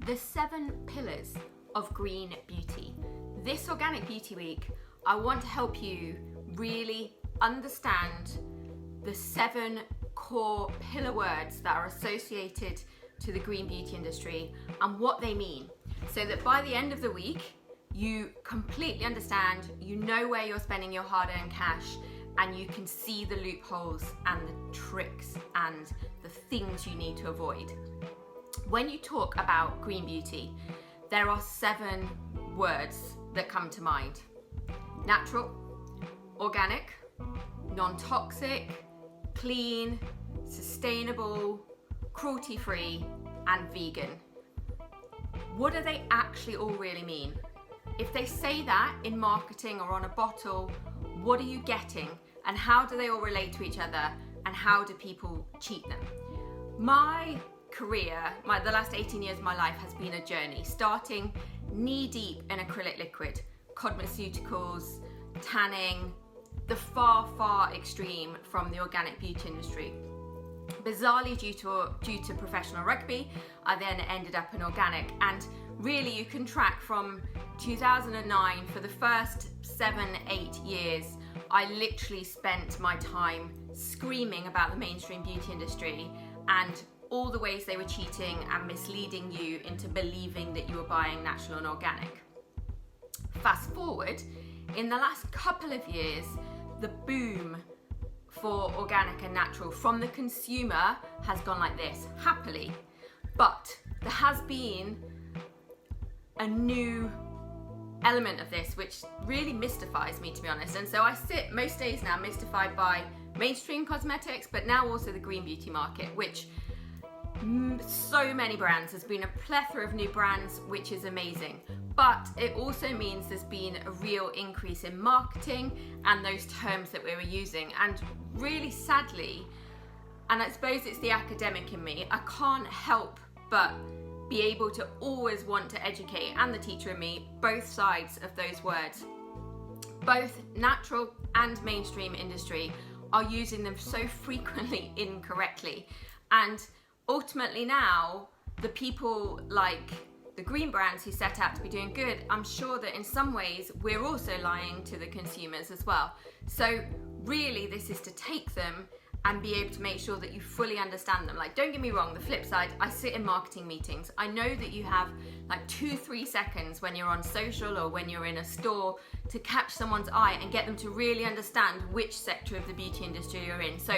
The 7 pillars of green beauty. This Organic Beauty Week, I want to help you really understand the 7 core pillar words that are associated to the green beauty industry and what they mean, so that by the end of the week, you completely understand, you know where you're spending your hard-earned cash, and you can see the loopholes and the tricks and the things you need to avoid. When you talk about green beauty, there are 7 words that come to mind: natural, organic, non-toxic, clean, sustainable, cruelty-free, and vegan. What do they actually all really mean? If they say that in marketing or on a bottle, what are you getting, and how do they all relate to each other, and how do people cheat them? My career, the last 18 years of my life has been a journey, starting knee-deep in acrylic liquid, cosmeceuticals, tanning, the far extreme from the organic beauty industry. Bizarrely, due to professional rugby, I then ended up in organic, and really you can track from 2009, for the first 7-8 years, I literally spent my time screaming about the mainstream beauty industry and all the ways they were cheating and misleading you into believing that you were buying natural and organic. Fast forward, in the last couple of years, the boom for organic and natural from the consumer has gone like this, happily. But there has been a new element of this which really mystifies me, to be honest. And so I sit most days now mystified by mainstream cosmetics, but now also the green beauty market, which so many brands, there's been a plethora of new brands, which is amazing. But it also means there's been a real increase in marketing and those terms that we were using. And really sadly, and I suppose it's the academic in me, I can't help but be able to always want to educate, and the teacher in me, both sides of those words. Both natural and mainstream industry are using them so frequently incorrectly. And ultimately now, the people like the green brands who set out to be doing good, I'm sure that in some ways we're also lying to the consumers as well. So really this is to take them and be able to make sure that you fully understand them. Like, don't get me wrong, the flip side, I sit in marketing meetings. I know that you have like 2-3 seconds when you're on social or when you're in a store to catch someone's eye and get them to really understand which sector of the beauty industry you're in. So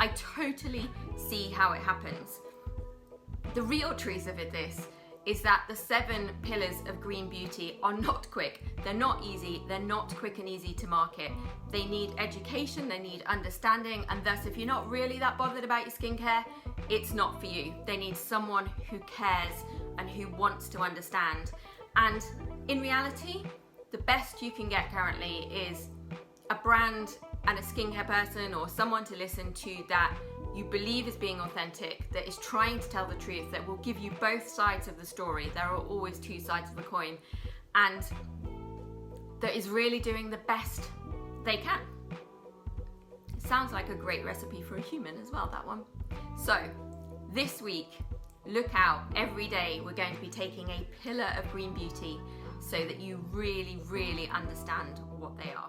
I totally see how it happens. The real truth of this is that the 7 pillars of green beauty are not quick. They're not easy. They're not quick and easy to market. They need education, they need understanding, and thus if you're not really that bothered about your skincare, it's not for you. They need someone who cares and who wants to understand. And in reality, the best you can get currently is a brand and a skincare person or someone to listen to that you believe is being authentic, that is trying to tell the truth, that will give you both sides of the story. There are always 2 sides of the coin, and that is really doing the best they can. It sounds like a great recipe for a human as well, that one. So this week, look out, every day we're going to be taking a pillar of green beauty so that you really understand what they are.